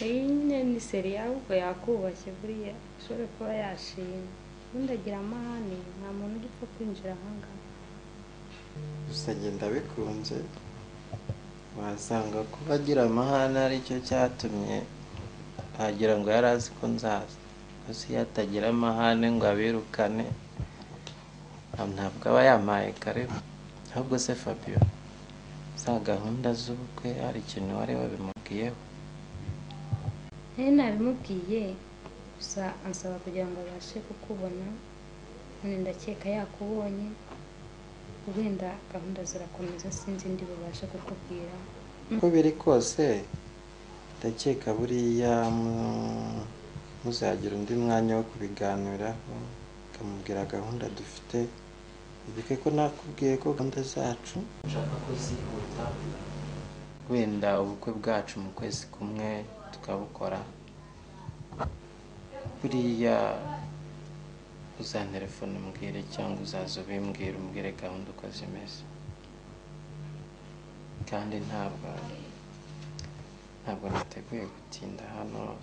iyi nyine ni seri ahubwo yakubashye buriya ashobore kuba yashimye, ubundi agira amahane, nta muntu ugipfa kwinjira ahangaha. gusa agenda bikunze, wasanga kuba agira amahane aricyo cyatumye wagira ngo yari azi ko nzaza. Gusa iyo atagira amahane ngo abirukane ntabwo aba yampaye karibu. Ahubwo se Fabio, za gahunda z'ubukwe hari ikintu wari wabimubwiyeho? Nabimubwiye, gusa ansaba kugira ngo abashe kukubona, none ndakeka yakubonye, wenda gahunda zirakomeza, sinzi ndi bubashe kukubwira. Uko biri kose ndakeka buriya muzagira undi mwanya wo kubiganiraho, ukamubwira gahunda dufite. Wibuke ko nakubwiye ko gahunda zacu nshaka ko zihuta, wenda ubukwe bwacu mu kwezi kumwe tukabukora. Buriya uzantelefone umbwire cyangwa uzaza ubimbwira, umbwire gahunda uko zimeze. Kandi ntabwo nateguye gutinda hano,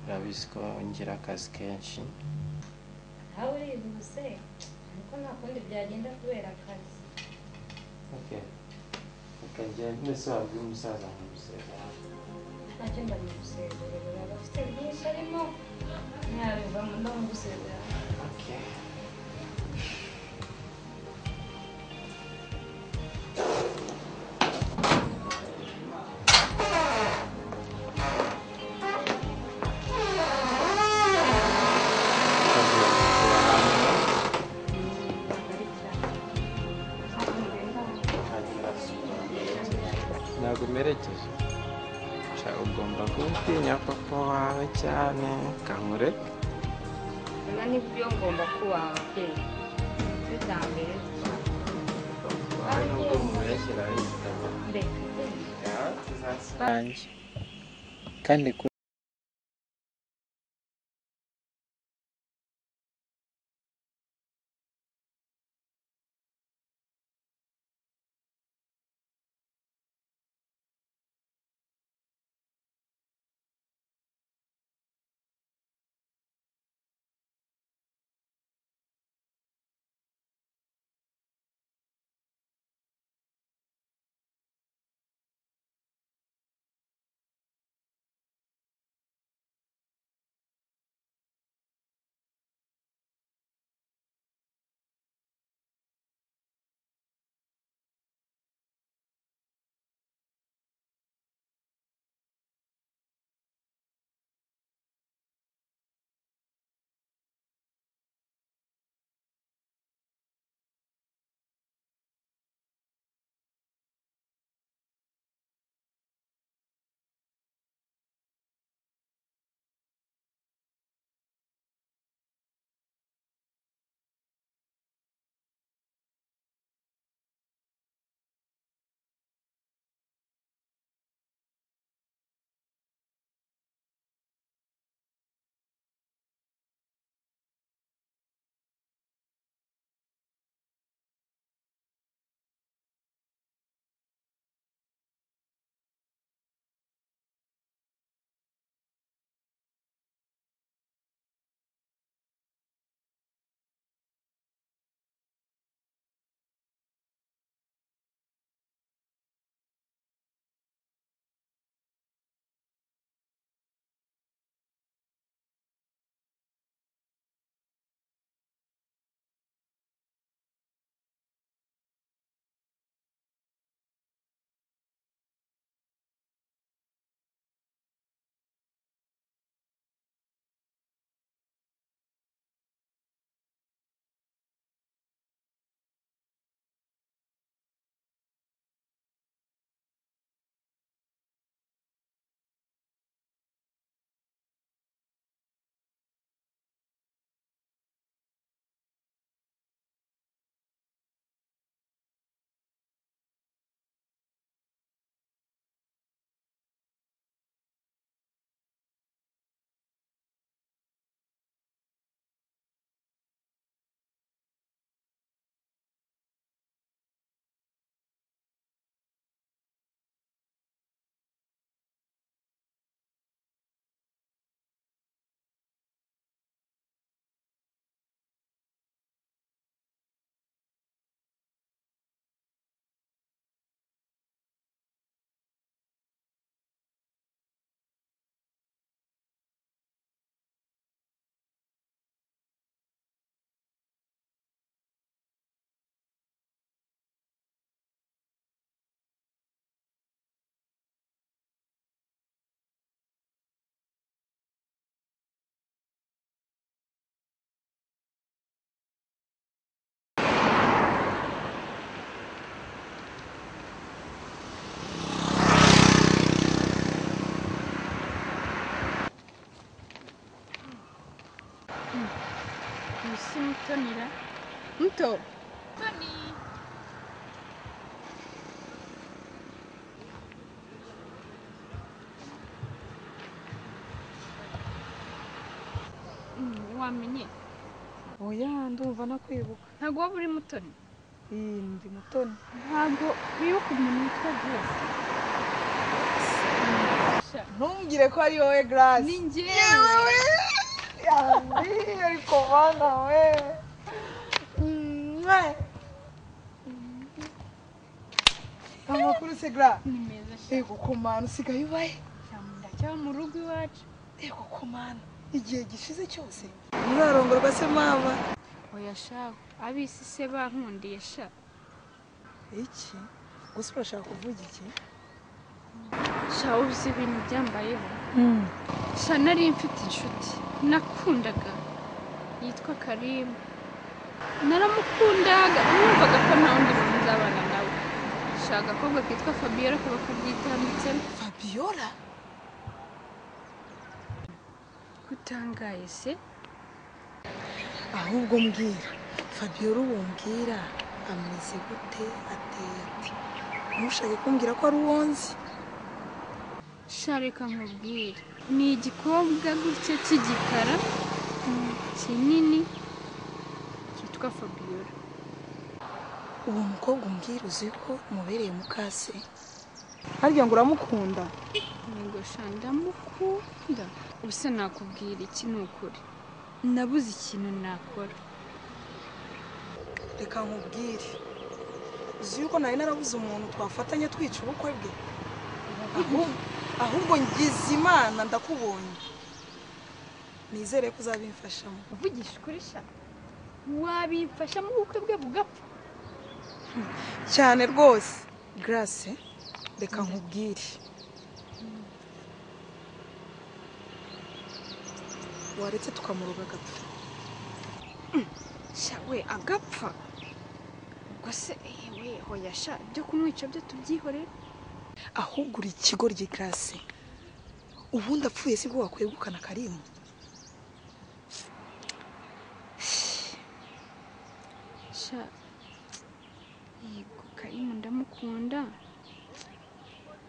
urabizi ko ngira akazi kenshi. Nawe urihuse, ariko nta kundi byagenda kubera akazi. Ukajya mwese wabwira umusaza nkamusezera. Ntacyo ndamugusezerera, aba afite byinshi arimo ntiyabivamo, ndamugusezera. Ntabwo umerekeje, ugomba gutinya papa wawe cyane, kamureke. Nibyo ngomba kubaha pe, nicyo cya mbere. Wawe nubwo mumureshera ahitamo. Ndeka kandi Mutonira. Muto. Toni. Wamenye? Oya ndumva nakwibuka. Ntabwo waba uri Mutoni? Ndi Mutoni. Ntabwo wibuka umuntu witwa Grace? Ntumbwire ko ari wowe Grace. Ni njyewe. Ariko bana we. Amakuru se Grace? Ni meza sha. Ego komana usigaye ubaye? Ndacyaba mu rugo iwacu. Ego komana igihe gishize cyose. Murarongorwa se mama? Oya sha, abisi se bankundiye sha. Iki? Gusa urashaka kuvuga iki? Sha uzi ibintu byambayeho. Sha nari mfite inshuti nakundaga yitwa Karim. Naramukundaga numvaga ko nta wundi muntu nzabana nawe. Sha agakobwa kitwa Fabiola kaba kabyitambitsemo. Fabiola? Kutangaye se? Ahubwo mbwira Fabiola ubumbwira ameze gute ateye ati? Ntushake kumbwira ko ari uwonzi? Sha reka nkubwire, ni igikobwa gutya cy'igikara kinini kitwa Fabiola. Uwo mukobwa umbwira uzi ko mubereye mukase? Harya ngo uramukunda? Yego sha ndamukunda. Ubuse nakubwira iki n'ukuri? Nabuze ikintu nakora. Reka nkubwire, uzi yuko nari narabuze umuntu twafatanya twica ubukwe bwe? Ahubwo ngize Imana ndakubonye. Nizere ko uzabimfashamo. Uvugisha ukuri sha? Wabimfashamo ubukwe bwe bugapfa? Cyane rwose. Grace, reka nkubwire. Waretse tukamuroga agapfa? Sha we agapfa? Ubwo se yewe hoya sha ibyo kumwica byo tubyihorera. Ahubwo uri ikigoryi Grace. Ubundi apfuye sibwo wakwegukana Karimu? Sha yego Karimu ndamukunda,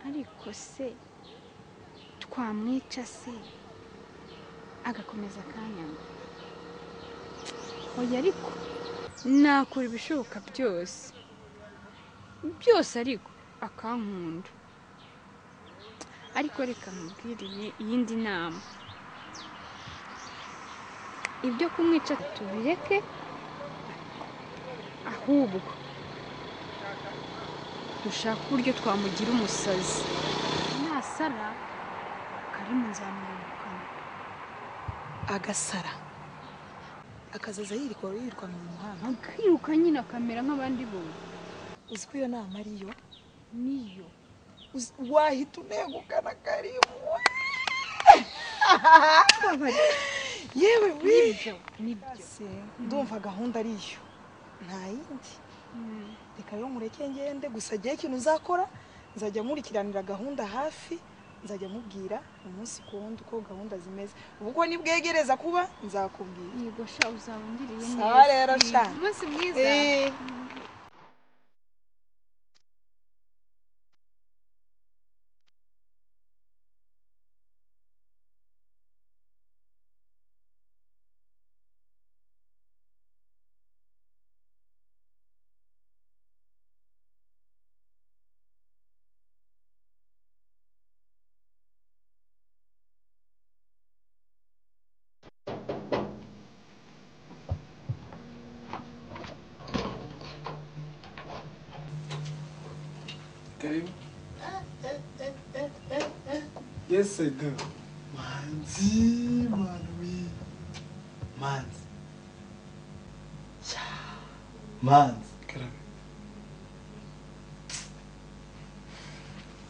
ariko se twamwica se agakomeza akanyanga? Oya ariko nakora ibishoboka byose ariko akankunda. Ariko reka nkubwiriye iyindi nama, ibyo kumwica tubireke, ahubwo dushaka uburyo twamugira umusazi. Nasara Karimu nzamwirukana. Agasara akazaza yirirwa mu muhanda akiruka nyine akamera nk'abandi bose. uzi ko iyo nama ariyo Niyo wahita unegukana Karimu. Yewe nibyo ndumva gahunda ariyo nta yindi. Reka yo mureke ngende, gusa agiye ikintu uzakora nzajya nkurikiranira gahunda hafi, nzajya mubwira umunsi ku wundi uko gahunda zimeze. Ubwo nibwegereza kuba nzakubwira. yego sha uzabungiriye neza. Sawa rero sha. Umunsi mwiza. Karim? Yes, I do. Manzi, Manwi. Manzi. Manzi. Karim.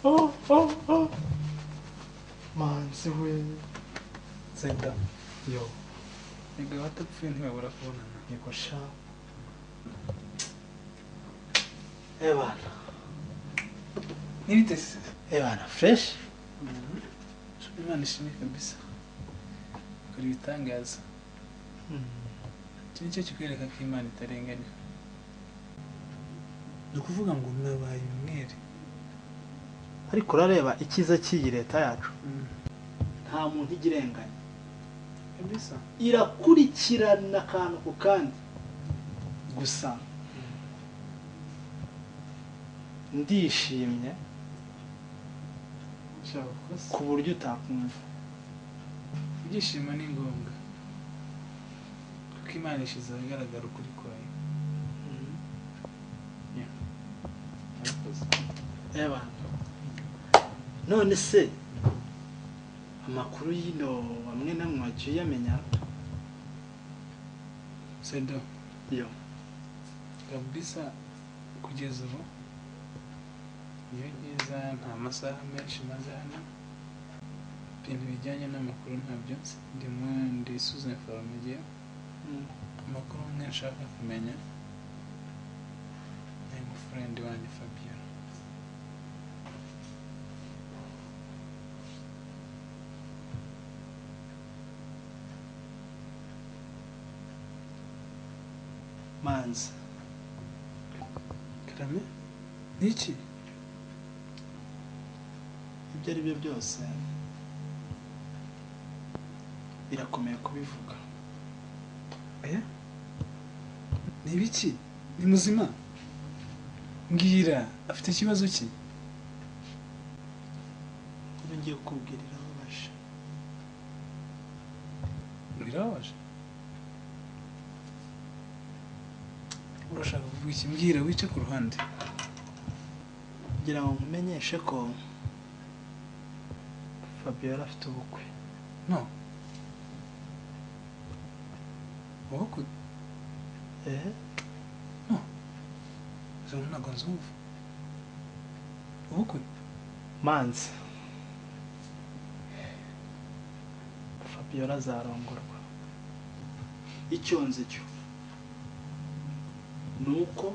Oh. Manzi, we. Zenda. Yo. Nigga, what the fuck ntibabura kubonana? Yego sha. Ebana. Nibitese. Ebana, fresh? Imana ishimwe kabisa. Kuri bitangaza. nicyo kikwereka ko Imana itarenganya. Ni ukuvuga ngo nabaye umwere. ariko urareba ikiza cy'iyi leta yacu nta muntu igirenganya Kabisa. irakurikirana akantu ku kandi gusa ndishimye ku buryo utakumva. Ibyishimo ni ngombwa kuko Imana ishize ahagaragara ukuri kwayo. Eba none se amakuru y'ino amwe namwe wagiye uyamenya? Sedo Yo kabisa kugeza ubu iyo ngiza nta masaha menshi maze hano ibintu bijyanye n'amakuru ntabyo ndi suze information amakuru amwe nshaka kumenya ni umufrendi wanjye Fabien. Manzi Karame niki ibyo ari byo byose birakomeye kubivuga. Ni ibiki? Ni muzima? Mbwira afite ikibazo ki? Ibyo ngiye kukubwira irababaje. Birababaje? Urashaka kuvuga iki? Mbwira wice ku ruhande. Ngira ngo nkumenyeshe ko Fabien afite ubukwe. No. Ubukwe? No. Zo ntabwo nzumva. Ubukwe? Manzi Fabien azarongorwa. Icyo nzi cyo nuko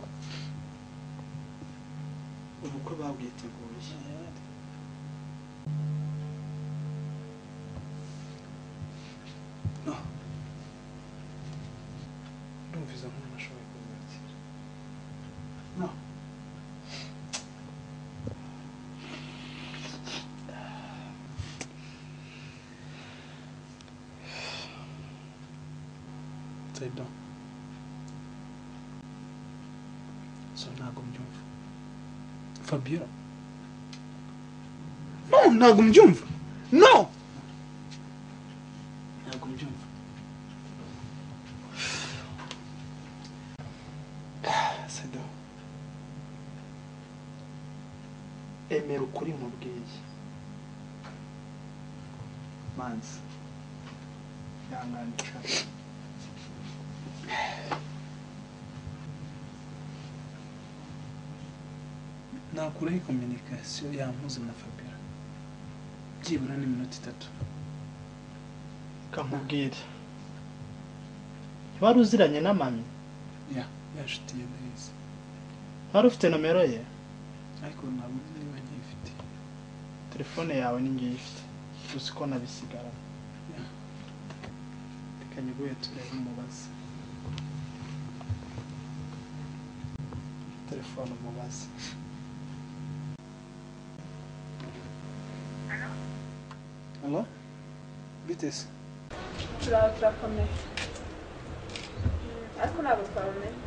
ubukwe babwiteguye. No. Ndumviza nk'umuntu ashoboye kubyakira. No. Sedo. So ntabwo mbyumva. Fabien. No, ntabwo mbyumva. No. Ntabwo mbyumva. Sedo. Emera ukuri mubwiye. Manzi yanganisha. Nakuraho communication yampuze na Fabien. Byibura n'iminota 3. Kamubwire. Wari uziranye na mami? Ya, yashitiye neza. Wari ufite nomero ye? Ariko ntabwo niba nyifite. Telefone yawe ni ngiye ifite. Uzi ko nabisigara. Ya. Reka nyiguye turebe umubaze. Telefone umubaze. Hello? Bitese. turakomeye ariko ntabwo twabamenye.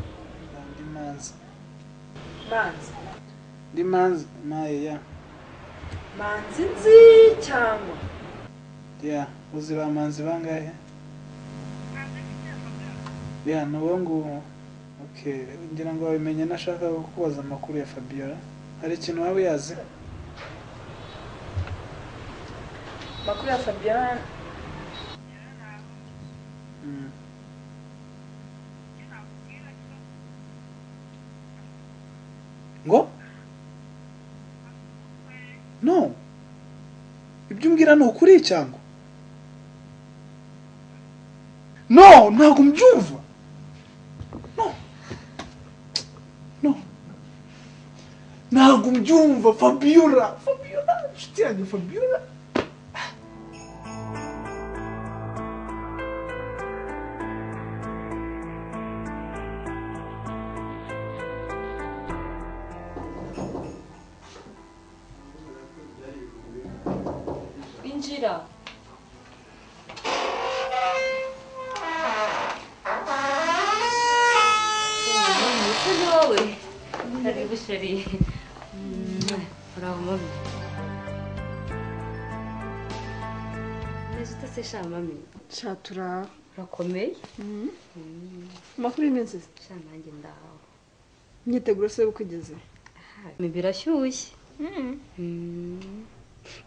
Ndi manzi. Manzi Ndi manzi maye ya. manzi nzi cyangwa Ya, uzi ba manzi bangahe? Ya, nuwo nguwo. Okay, ngira ngo wabimenye nashaka kukubaza amakuru ya Fabiola. Hari ikintu waba yazi? makuru ya Fabien Ngo? No. Ibyo umbwira ni ukuri cyangwa? No, ntabwo mbyumva. No. No. Ntabwo mbyumva Fabiola. Fabiola, nshuti yanjye Fabiola. injira. Ese ni wowe? Karibu sheri. Bravo mami. Neza utasesha mami. Shatura. Urakomeye? Amakuru y'iminsi se? Sha nanjye ndaho. Imyiteguro se ukugeze? Birashyushye.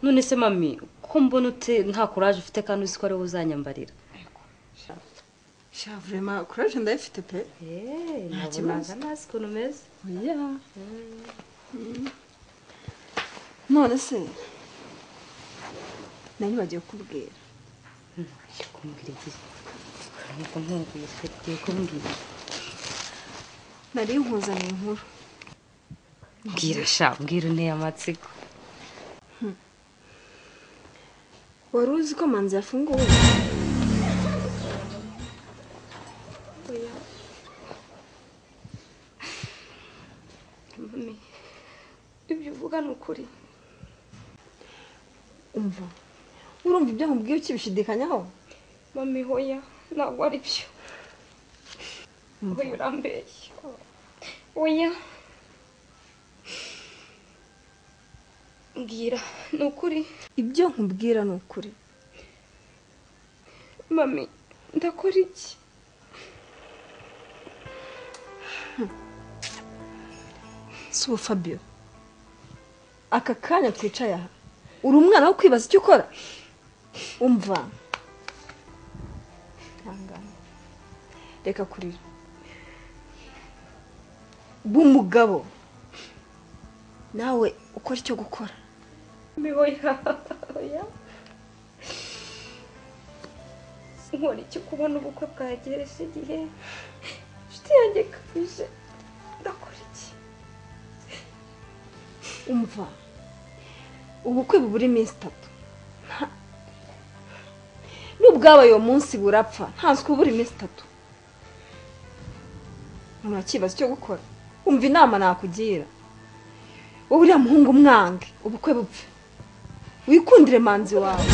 None se mami ko mbona nta courage ufite kandi uzi ko ari uzanyambarira. Sha vraiment courage ndayifite pe. Nabonaga ntazi ukuntu umeze. Oya. None se nari bagiye kubwira. Kumbwira iki? Niko nkumbuye kumbwira. Nari nkuzaniye inkuru. Mbwira sha, mbwira unteye amatsiko. Wari uzi ko Manzi yafunguwe? Oya. Mami, ibyo uvuga ni ukuri. Umva. Urumva ibyo nkubwiye ukibishidikanyaho? Mami hoya, ntabwo ari byo. Oya urambeshya. Oya. Mbwira, ni ukuri. Ibyo nkubwira ni ukuri. Mami, ndakora iki? So Fabio. Aka kanya twicaye aha. Uri umwana wo kwibaza icyo ukora? Umva. Tangana. Reka kurira. Bumugabo. Nawe ukora icyo gukora. Oya. Oya. Nkora iki kubona ubukwe bwagereje igihe? Nshuti yanjye kabije. Ndakora iki? Umva. Ubukwe bubura iminsi 3. Nubwabaye uwo munsi burapfa. Ntazi ko bubura iminsi 3. Urakibaza icyo gukora. Umva inama nakugira. Wowe uriya muhungu mwange ubukwe bupfe. Wikundire Manzi wawe.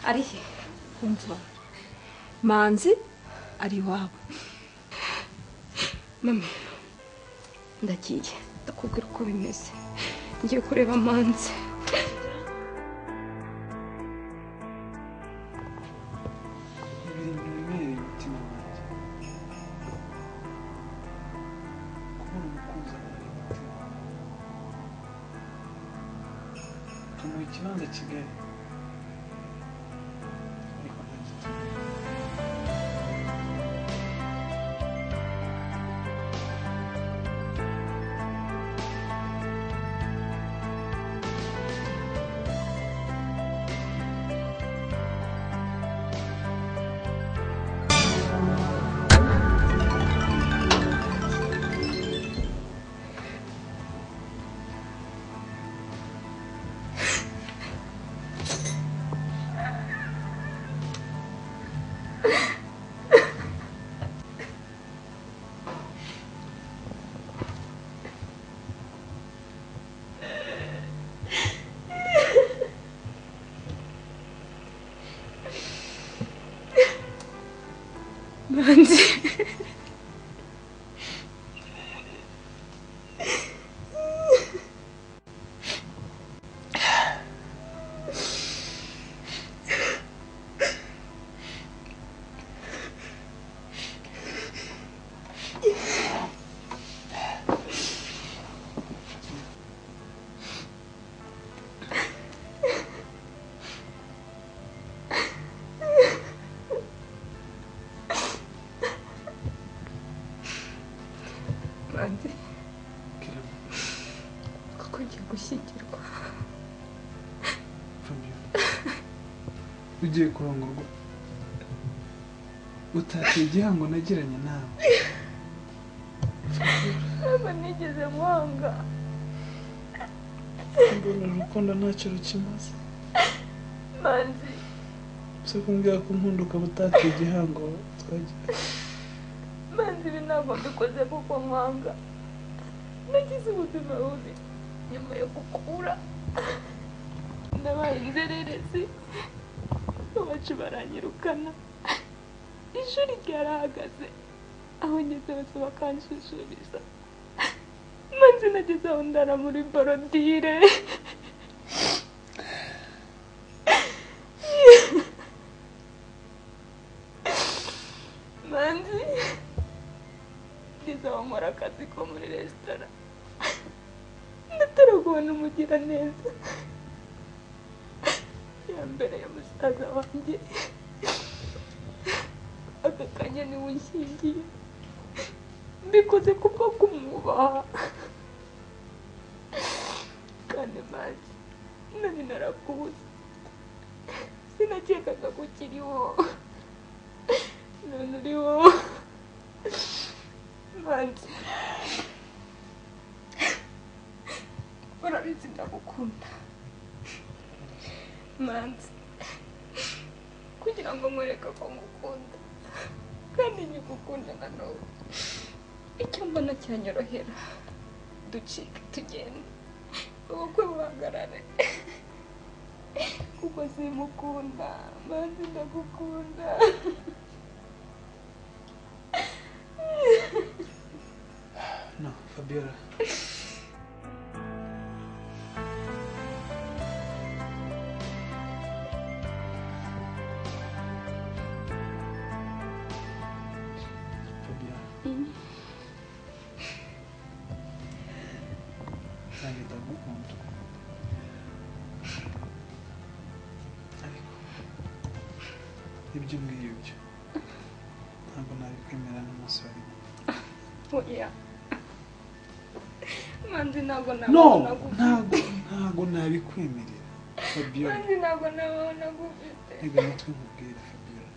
Ari he? Umva. Manzi ari iwabo. Mami, ndagiye. Ndakubwira uko bimeze. Ngiye kureba Manzi. ibintu bibereye umutima wanjye kubona umukunzi wawe umutima tumuha ikibanza kigali ariko nta gituma Manzi. Manzi. Kuko ngiye gushyingirwa. Fabio ugiye kurongorwa utateye igihango nagiranye nawe Ntabwo nigeze mwanga. mbona urukundo ntacyo rukimaze Manzi. se kumbwira ko nkunda ukaba utateye igihango twagira Manzi ibi ntabwo mbikoze kuko mwanga. Nagize ubuzima bubi nyuma yo gukura. nabaye inzererezi iwacu baranyirukana ishuri ryarahagaze aho ngeze bose bakanshishuriza maze nageze aho ndara muri borodire manzi ngeze aho nkora akazi ko muri resitora ndatera kubona umugira neza yambereye musaza wanjye aka kanya niwe unshingiye mbikoze kubwo kumwubaha kandi mazi nari narakubuze sinakekaga ko ukiriho none uriho manzi urabizi ndagukunda manzi kugira ngo nkwereke ko ngukunda kandi nyigukunda nanone icyo mbona cyanyorohera ducike tugende ubukwe buhagarare kuko simukunda manzi ndagukunda No, Fabiola. Nanjye ndagukunda ariko ibyo umbwiye ibyo ntabwo nabikwemera n'umusore. oya manzi ntabwo No, nagufite ntabwo nabikwemerera Fabiola. manzi ntabwo nagufite Ega amatwi nkubwira Fabiola,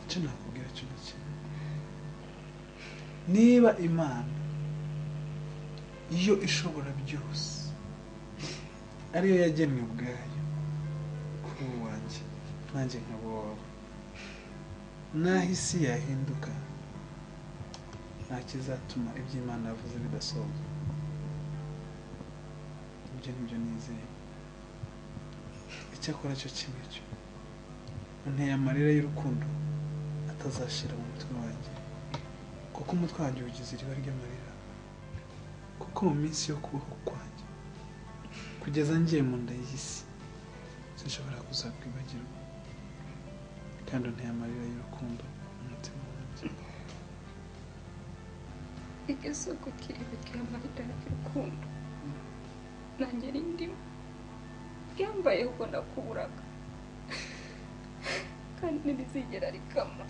icyo nakubwira cyo ni kimwe. Niba Imana iyo ishobora byose ariyo yagennye ubwayo kuri uwanjye nanjye nkaba wawe, naho isi yahinduka nta kizatuma ibyo Imana yavuze bidasohoka. Ibyo nibyo nizeye. Icyakora cyo kimwe cyo unteye amarira y'urukundo atazashira mu mutwe wanjye, kuko umutwe wanjye ugize iriba ry'amarira, kuko mu minsi yo kubaho kwanjye kugeza ngiye mu nda y'isi sinshobora kuzakwibagirwa, kandi unteye amarira y'urukundo mu mutima wanjye. igisoko kiribikira amarira y'urukundo nanjye rindimo ryambaye ubwo nakuburaga kandi ntirizigera rikama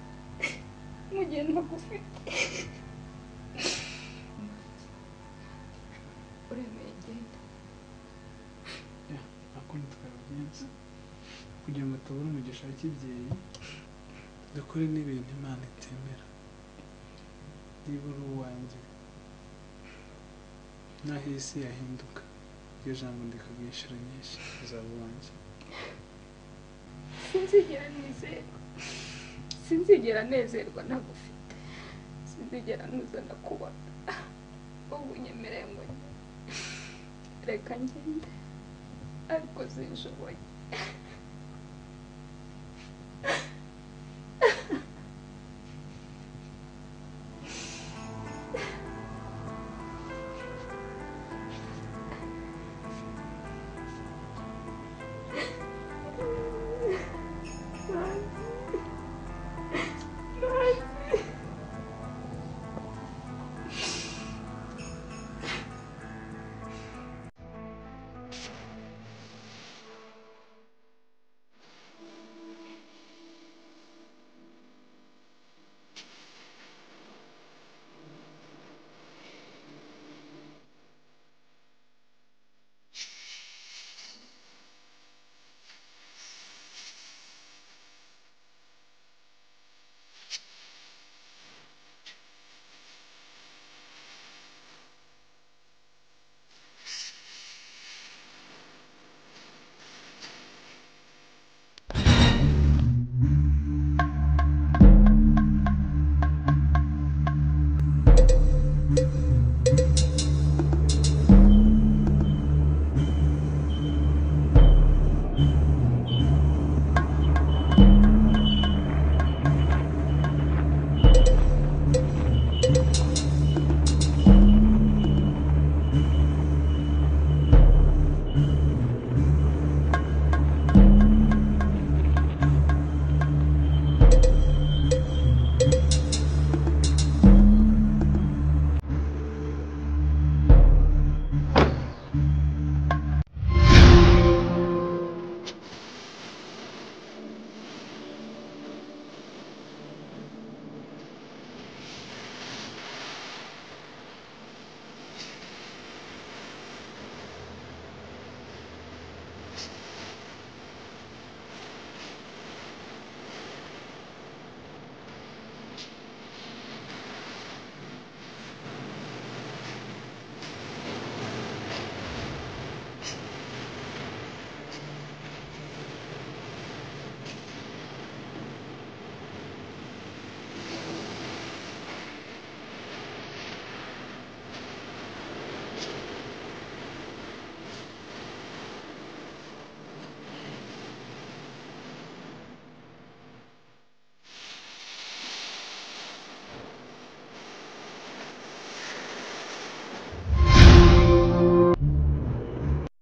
mu gihe ntagufite. uremeye genda akundi twabigenza kugira ngo tubone umugisha w'ikibyeyi, dukore n'ibintu Imana itemera. Niba uri uwanjye naho isi yahinduka, iryo jambo ndikabwishyura nyinshi uzaba uwanjye. sinzigera nezerwa ntagufite, sinzigera nuza ndakubona ubu unyemereye ngo reka ngende ariko sinshoboye